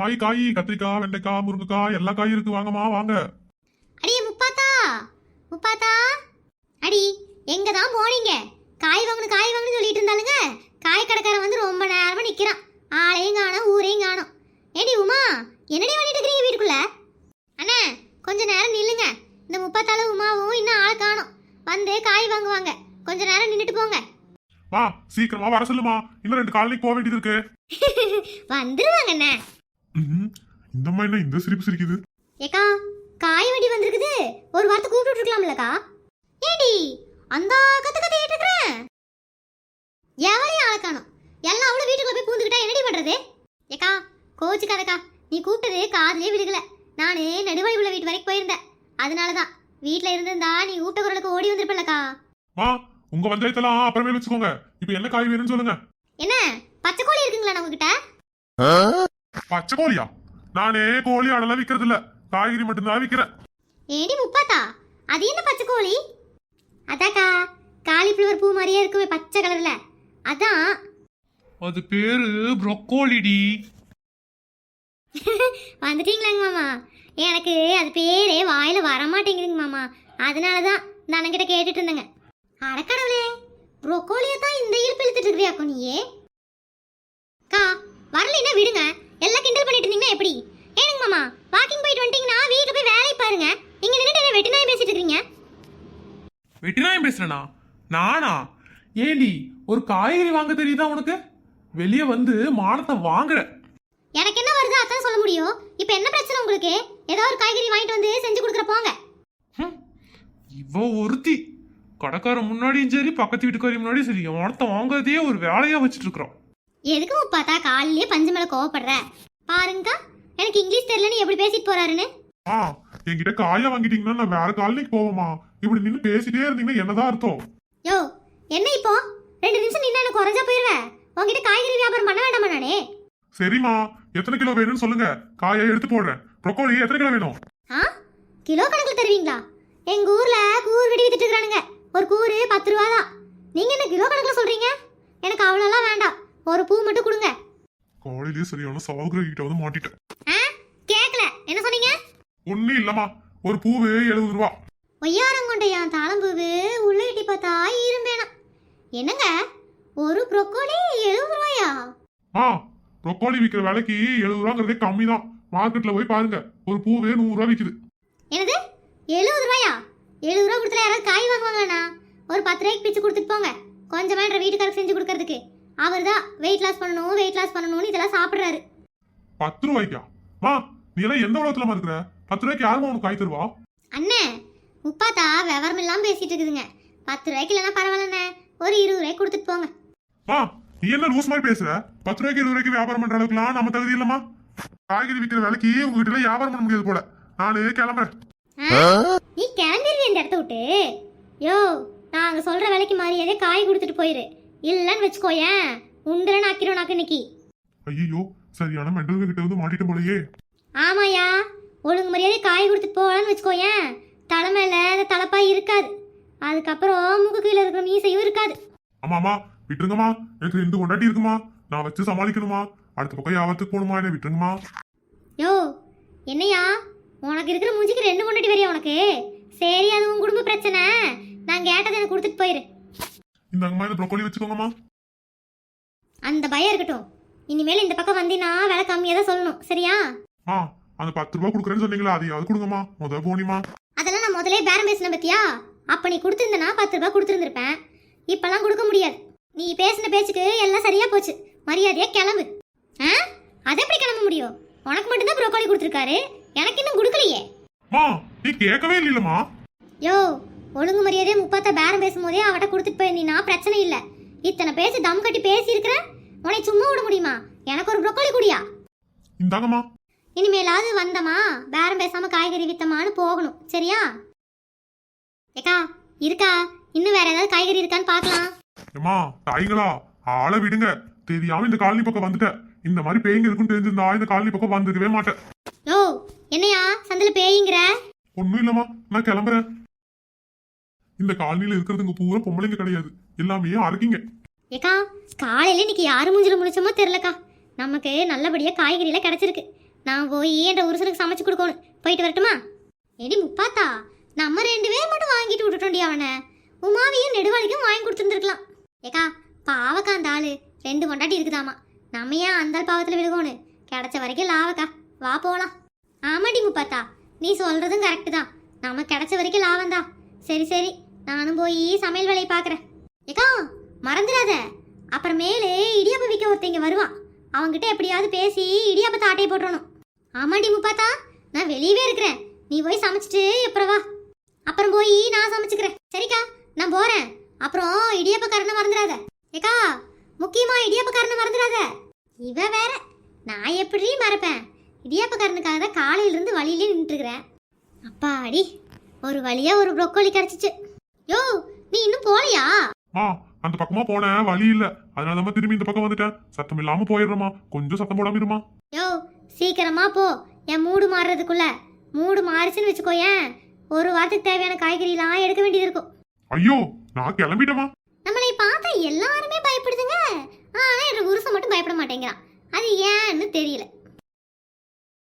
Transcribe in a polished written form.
காய் கத்திரிக்காய் வெண்டைக்காய் முருங்கைக்காய் எல்லா காயும் இருக்கு, வாங்கம்மா வாங்க. அடியே முப்பாத்தா, முப்பாத்தா அடி எங்க தான் போனீங்க? காய் வாங்கணும் சொல்லிட்டு இருந்தாலுங்க. காய் கடைக்காரன் வந்து ரொம்ப நேரமா நிக்கிறான். ஆளையும் காணோம் ஊரையும் காணோம். ஏடி உமா, என்னடி பண்ணிட்டு இருக்கீங்க வீட்டுக்குள்ள? அண்ணா கொஞ்ச நேரம் நில்லுங்க. இந்த முப்பாத்தாலும் உமாவும் இன்னும் ஆள் காணோம். வந்து காய் வாங்குவாங்க. கொஞ்ச நேரம் நின்றுட்டு போங்க. வா சீக்கிரமா வர சொல்லுமா, இன்னும் 2 காலனிக்கு போக வேண்டியது இருக்கு. வந்துருவாங்க அண்ணா. இந்த மாதிரி என்ன இந்த சிரிப்பு சிரிக்குது? ஏக்கா காய் வண்டி வந்திருக்குது, ஒரு வார்த்தை கூப்பிட்டு இருக்கலாம்லக்கா? ஏடி அந்த கத்து இருக்கிறேன். எவரையும் ஆள காணோம். எல்லாம் அவ்வளவு வீட்டுக்குள்ள போய் பூந்துக்கிட்டா என்னடி பண்றது? ஏக்கா கோச்சுக்காதக்கா, நீ கூப்பிட்டது காதுலயே விழுகல. நானு நெடுவாய் உள்ள வீட்டு வரைக்கும் போயிருந்தேன். அதனாலதான் வீட்டுல இருந்திருந்தா நீ ஊட்ட குரலுக்கு ஓடி வந்திருப்பலக்கா. வா உங்க பஞ்சாயத்தெல்லாம் அப்புறமே வச்சுக்கோங்க. இப்ப என்ன காய் வேணும்னு சொல்லுங்க. என்ன பச்சை கோழி இருக்குங்களா உங்ககிட்ட? பச்சை கோழியா? நானே கோழி ஆடெல்லாம் விக்கிறது இல்ல, காய்கறி மட்டும்தான் விக்கிறேன். ஏடி முப்பாத்தா, அது என்ன பச்சை கோழி? அதாக்கா காலிஃப்ளவர் பூ மாதிரியே இருக்குமே பச்சை கலர்ல, அதான். அது பேரு ப்ரொக்கோலிடி. வந்துட்டீங்களாங்க மாமா? எனக்கு அது பேரே வாயில வரமாட்டேங்குதுங்க மாமா. அதனாலதான் நான்கிட்ட கேட்டுட்டு இருந்தேங்க. அடக்கடவுளே, ப்ரொக்கோலியை தான் இந்த இழுப்பு இழுத்துட்டு இருக்கிறியாக்கோ நீயே? கா வரலைன்னா விடுங்க. எல்லாம் கிண்டல் பண்ணிட்டு இருந்தீங்கன்னா எப்படி? ஏனுங்க மாமா, வாக்கிங் போயிட்டு வந்துட்டீங்கன்னா வீட்டுல போய் வேலையை பாருங்க. இங்க நின்னுட்டு வெட்டி நாய் பேசிட்டு இருக்கீங்க. வெட்டினாயம் பேசுறேனா? நானா? ஏண்டி ஒரு காய்கறி வாங்க தெரியுதா உனக்கு? வெளியே வந்து மானத்தை வாங்குற. எனக்கு என்ன வருது அதான் சொல்ல முடியும். இப்போ என்ன பிரச்சனை உங்களுக்கு? ஏதோ ஒரு காய்கறி வாங்கிட்டு வந்து செஞ்சு கொடுக்குற போங்க. இவ ஒருத்தி கடைக்கார முன்னாடியும் சரி பக்கத்து வீட்டுக்காரி முன்னாடியும் சரி மானத்தை வாங்குறதையே ஒரு வேலையா வச்சுட்டு இருக்கிறோம். எதுக்கு முப்பாத்தா காலையிலே பஞ்சு மேல கோவப்படுற? பாருங்கக்கா, எனக்கு இங்கிலீஷ் தெரியலன்னு எப்படி பேசிட்டு போறாருன்னு. என்கிட்ட காயா வாங்கிட்டீங்கன்னா நான் வேற காலனிக்கு போவோமா? இப்படி நின்னு பேசிட்டே இருந்தீங்கன்னா என்னதான் அர்த்தம்? யோ என்ன இப்போ 2 நிமிஷம் நின்னா எனக்கு குறைஞ்சா போயிருவேன். உங்ககிட்ட காய்கறி வியாபாரம் பண்ண வேண்டாமா நானே? சரிம்மா, எத்தனை கிலோ வேணும்னு சொல்லுங்க, காயை எடுத்து போடுறேன். ப்ரொக்கோலி எத்தனை கிலோ வேணும்? கிலோ கணக்குல தருவீங்களா? எங்க ஊர்ல கூறு வெடி வித்துட்டு இருக்கானுங்க. ஒரு கூறு 10 ரூபா தான். நீங்க என்ன கிலோ கணக்குல சொல்றீங்க? எனக்கு அவ்வளோலாம் வேண்டாம், ஒரு பூ மட்டும் கொடுங்க. காலையிலேயே சரியான சவால்கிற கிட்ட வந்து மாட்டிட்டேன். கேக்கல, என்ன சொன்னீங்க? ஒன்னும் இல்லம்மா, ஒரு பூவு 70 ரூபா. ஒய்யாரம் கொண்ட என் தாளம்பூவு உள்ள இட்டி பார்த்தா இரும்பேனா? என்னங்க ஒரு ப்ரொக்கோலி 70 ரூபாயா? ப்ரொக்கோலி விற்கிற விலைக்கு 70 ரூபாங்கிறதே கம்மி தான். மார்க்கெட்ல போய் பாருங்க, ஒரு பூவே 100 ரூபா விற்குது. என்னது 70 ரூபாயா? 70 ரூபா கொடுத்தா யாராவது காய் வாங்குவாங்கண்ணா? ஒரு 10 ரூபாய்க்கு பிச்சு கொடுத்துட்டு போங்க. கொஞ்சம் வேண்ட வீட்டுக்காரருக்கு செஞ்சு கொடுக்கறதுக்கு. அவர் தான் வெயிட் லாஸ் பண்ணணும்னு இதெல்லாம் சாப்பிடுறாரு. 10 ரூபாய்க்கா? நீ எல்லாம் எந்த உலகத்துல இருக்கிற? 10 ரூபாய்க்கு யாருமா உனக்கு காய் தருவா? அண்ணே முப்பாத்தா விவரம் இல்லாம பேசிட்டு இருக்குதுங்க. 10 ரூபாய்க்கு இல்லைன்னா பரவாயில்லண்ணே, ஒரு 20 ரூபாய்க்கு கொடுத்துட்டு போங்க. நீ என்ன லூஸ் மாதிரி பேசுற? 10 ரூபாய்க்கு 20 ரூபாய்க்கு வியாபாரம் பண்ற அளவுக்குலாம் நம்ம தகுதி இல்லம்மா. காய்கறி விற்கிற விலைக்கு உங்ககிட்ட எல்லாம் வியாபாரம் பண்ண முடியாது போல. நானு கிளம்புறேன். நீ கிளம்பிடுவீ இந்த இடத்த விட்டு? யோ நாங்க சொல்ற விலைக்கு மாதிரியே காய் கொடுத்துட்டு போயிரு. இல்லன்னு வச்சுக்கோயேன், உண்டலன்னு ஆக்கிரும் நாக்கு இன்னைக்கு. ஐயோ சரியான மெண்டல் கிட்ட வந்து மாட்டிட்ட போலயே. ஆமாயா, ஒழுங்கு மரியாதை காய் கொடுத்துட்டு போகலான்னு வச்சுக்கோயேன், தலைமையில அந்த தலைப்பாய் இருக்காது. அதுக்கப்புறம் மூக்கு கீழே இருக்கிற மீசையும் இருக்காது. ஆமாமா விட்டுருங்கம்மா, எனக்கு 2 கொண்டாட்டி இருக்குமா, நான் வச்சு சமாளிக்கணுமா. அடுத்த பக்கம் யாவத்துக்கு போகணுமா, என்ன விட்டுருங்கம்மா. யோ என்னையா உனக்கு இருக்கிற மூஞ்சிக்கு 2 கொண்டாட்டி வரையா உனக்கு? சரி அது உன் குடும்ப பிரச்சனை, நான் கேட்டதை எனக்கு கொடுத்துட்டு போயிரு. இந்தாங்கம்மா, இந்த ப்ரொக்கோலி வச்சுக்கோங்கம்மா. அந்த பயம் இருக்கட்டும். இனிமேல் இந்த பக்கம் வந்தீங்கன்னா விலை கம்மியா தான் சொல்லணும், சரியா? அந்த 10 ரூபாய் கொடுக்குறேன்னு சொன்னீங்களா, அதையாவது கொடுங்கம்மா. முதல் போனிமா. அதெல்லாம் நான் முதலே பேரம் பேசின பத்தியா? அப்ப நீ கொடுத்திருந்தனா 10 ரூபாய் கொடுத்துருந்துருப்பேன். இப்பெல்லாம் கொடுக்க முடியாது. நீ பேசின பேச்சுக்கு எல்லாம் சரியா போச்சு. மரியாதையா கிளம்பு. அது எப்படி கிளம்ப முடியும்? உனக்கு மட்டும்தான் ப்ரோக்கோலி கொடுத்துருக்காரு, எனக்கு இன்னும் கொடுக்கலையே. நீ கேட்கவே இல்லையம்மா. யோ ஒழுங்கு மரியாதையா முப்பாத்த பேரம் பேசும்போதே அவட்ட கொடுத்துட்டு போயிருந்தீங்கன்னா பிரச்சனை இல்ல. இத்தனை பேசி தம் கட்டி பேசி இருக்கிற உன்னை சும்மா விட முடியுமா? எனக்கு ஒரு ப்ரோக்கோலி குடியா. இந்தாங்கம்மா. இனிமேலாவது வந்தமா பேரம் பேசாம காய்கறி வித்தமான்னு போகணும், சரியா? ஏக்கா இருக்கா? இன்னும் வேற ஏதாவது காய்கறி இருக்கான்னு பாக்கலாம். ஏமா தாய்களா, ஆளை விடுங்க. தெரியாம இந்த காலனி பக்கம் வந்துட்டேன். இந்த மாதிரி பேய்ங்க இருக்குன்னு தெரிஞ்சிருந்தா இந்த காலனி பக்கம் வந்துக்கவே மாட்டேன். யோ என்னையா சந்தில பேய்ங்கிற? ஒன்னும் இல்லம்மா, நான் கிளம்புறேன். இந்த காலனில இருக்கிறதுங்க பூரா பொம்பளைங்க கிடையாது, எல்லாமே அரக்கிங்க. ஏக்கா காலையில இன்னைக்கு யாரு மூஞ்சில முழிச்சோமோ தெரியலக்கா. நமக்கு நல்லபடியா காய்கறில கிடைச்சிருக்கு. நான் போய் என் உருசலுக்கு சமைச்சு கொடுக்கணும். போயிட்டு வரட்டுமா? எடி முப்பாத்தா, நம்ம 2 பேர் மட்டும் வாங்கிட்டு விட்டுட்டோண்டி அவனை. உமாவையும் நெடுவாளிக்கும் வாங்கி கொடுத்துருந்துருக்கலாம். ஏக்கா பாவக்கா அந்த ஆளு 2 கொண்டாட்டி இருக்குதாமா. நம்ம ஏன் அந்த பாவத்தில் விழுகணும்? கிடைச்ச வரைக்கும் லாவக்கா, வா போகலாம். ஆமாடி முப்பாத்தா, நீ சொல்றதும் கரெக்டு தான். நம்ம கிடைச்ச வரைக்கும் லாபம் தான். சரி சரி, நானும் போய் சமையல் வேலையை பார்க்குறேன். ஏக்கா மறந்துடாத, அப்புறமேலு இடியாப்ப விற்க ஒருத்தங்க வருவான். அவங்ககிட்ட எப்படியாவது பேசி இடியாப்பத்தை ஆட்டையை போட்டுறணும். ஆமாடி முப்பாத்தா, நான் வெளியவே இருக்கிறேன். நீ போய் சமைச்சிட்டு அப்புறம் வா. அப்புறம் போய் நான் சமைச்சுக்கிறேன். சரிக்கா, நான் போறேன். அப்புறம் இடியாப்பக்காரனை மறந்துடாத. ஏக்கா முக்கியமா இடியாப்பக்காரனை மறந்துடாத. இவ வேற, நான் எப்படி மறப்பேன்? இடியாப்பக்காரனுக்காக தான் காலையில இருந்து வழியிலே நின்றுட்டு இருக்கிறேன். அப்பாடி, ஒரு வழியா ஒரு ப்ரோக்கோலி கிடைச்சிச்சு. யோ நீ இன்னும் போலையா? அந்த பக்கமா போனேன், வழி இல்ல. அதனால தான் திரும்பி இந்த பக்கம் வந்துட்டேன். சத்தம் இல்லாம போயிடுறமா, கொஞ்சம் சத்தம் போடாம இருமா. யோ சீக்கிரமா போ. என் மூடு மாறுறதுக்குள்ள. மூடு மாறிச்சுன்னு வச்சுக்கோயேன், ஒரு வாரத்துக்கு தேவையான காய்கறிலாம் எடுக்க வேண்டியது இருக்கும். ஐயோ நான் கிளம்பிட்டேமா. நம்மளை பார்த்தா எல்லாருமே பயப்படுதுங்க. ஆனா என் புருஷன் மட்டும் பயப்பட மாட்டேங்கிறான். அது ஏன்னு தெரியல.